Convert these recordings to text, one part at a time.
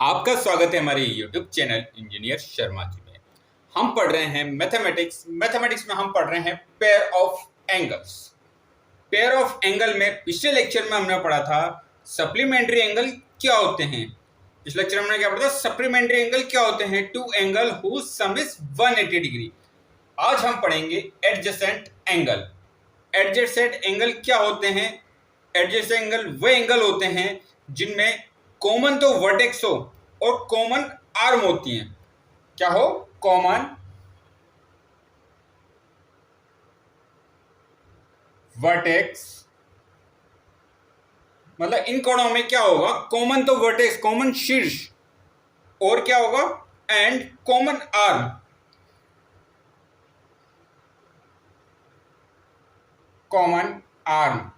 आपका स्वागत है हमारे YouTube channel engineer Sharma ji में। हम पढ़ रहे हैं मैथमेटिक्स में हम पढ़ रहे हैं pair of angles. Pair of angle में पिछले लेक्चर में हमने पढ़ा था सप्लीमेंट्री एंगल क्या होते हैं। इस लेक्चर में हमने क्या पढ़ा था, सप्लीमेंट्री एंगल क्या होते हैं, two angle whose sum is 180 degree. आज हम पढ़ेंगे एडजेसेंट एंगल। एडजेसेंट एंगल क्या होते हैं? एडजेसेंट एंगल वे एंगल होते हैं जिनमें कॉमन तो वर्टेक्स हो और कॉमन आर्म होती हैं। क्या हो? कॉमन वर्टेक्स, मतलब इन कोणों में क्या होगा, कॉमन तो वर्टेक्स, कॉमन शीर्ष, और क्या होगा, and common arm. Common arm,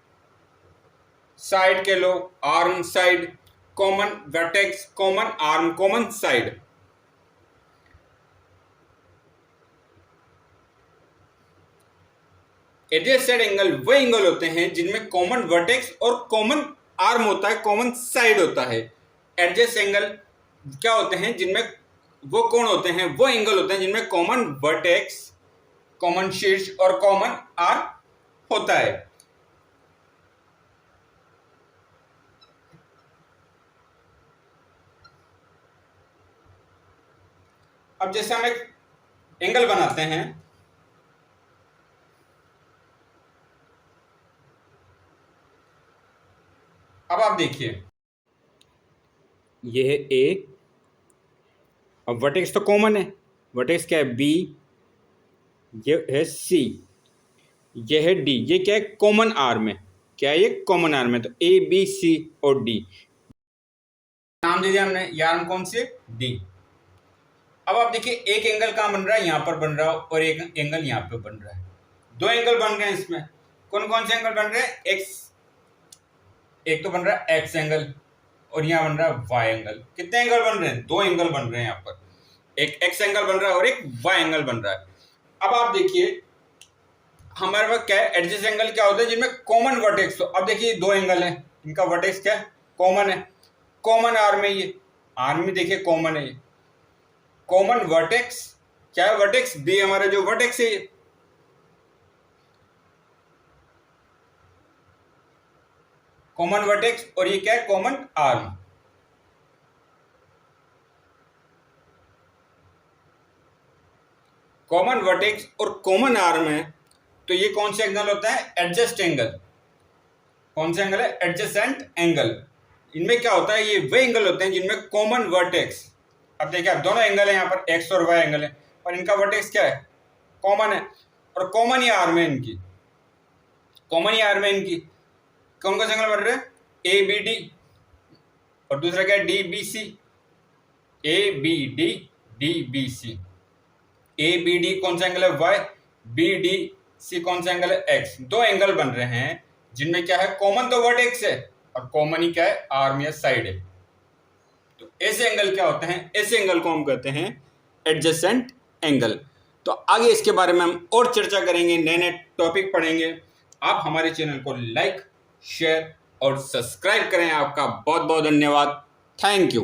side के लो, arm side, common vertex, common arm, common side. Adjacent angle वो एंगल होते हैं जिनमें कॉमन वर्टेक्स और कॉमन आर्म होता है, कॉमन साइड होता है। एडजेसेंट एंगल क्या होते हैं? जिनमें वो कोण होते हैं, वो एंगल होते हैं जिनमें कॉमन वर्टेक्स, कॉमन शीर्ष और कॉमन आर्म होता है। अब जैसे हम एक एंगल बनाते हैं, अब आप देखिए, ये है ए, अब वर्टेक्स तो कॉमन है, वर्टेक्स क्या है, बी, ये है सी, ये है डी, ये क्या है, कॉमन आर्म है। क्या है ये? कॉमन आर्म है। तो ए बी सी और डी नाम दे दिया हमने, ये आर्म कौन सी है? डी। अब आप देखिए एक एंगल कहाँ बन रहा है, यहाँ पर बन रहा है, और एक एंगल यहाँ पे बन रहा है। दो एंगल बन रहे हैं इसमें। कौन कौन से एंगल बन रहे हैं? एक्स, एक तो बन रहा है एक्स एंगल और यहाँ बन रहा है वाई एंगल। कितने एंगल बन रहे हैं? दो एंगल बन रहे हैं यहाँ पर, एक एक्स एंगल बन रहा है और एक वाई एंगल बन रहा है। अब आप देखिए हमारे पास क्या है, एडजेसेंट एंगल क्या होता है जिनमें कॉमन वर्टेक्स हो। अब देखिए दो एंगल है, इनका वर्टेक्स क्या है? कॉमन है। कॉमन आर्म है, ये आर्म में देखिए कॉमन है, ये कॉमन वर्टेक्स क्या है? वर्टेक्स बी, हमारा जो वर्टेक्स है ये कॉमन वर्टेक्स, और ये क्या है? Common arm. कॉमन वर्टेक्स और कॉमन आर्म है, तो ये कौन सा एंगल होता है? Adjust angle. कौन सा एंगल है? Adjacent angle. इनमें क्या होता है, ये वे एंगल होते हैं जिनमें कॉमन वर्टेक्स, अब देखिए आप दोनों एंगल है, यहाँ पर एक्स और वाई एंगल है, और इनका वर्टेक्स क्या है? कॉमन है, और कॉमन ही आर्म है इनकी, कॉमन ही आर्म है इनकी। कौन कौन से एंगल बन रहे हैं? ए बी डी, और दूसरा क्या है? D B C. A B D, D B C. A B D कौन सा एंगल है? वाई। बी डी सी कौन सा एंगल है? एक्स। दो एंगल बन रहे हैं जिनमें क्या है? कॉमन तो वर्टेक्स है और कॉमन ही क्या है? आर्म या साइड है। तो ऐसे एंगल क्या होते हैं? ऐसे एंगल को हम कहते हैं एडजेसेंट एंगल। तो आगे इसके बारे में हम और चर्चा करेंगे, नए नए टॉपिक पढ़ेंगे। आप हमारे चैनल को लाइक, शेयर और सब्सक्राइब करें। आपका बहुत बहुत धन्यवाद। Thank you.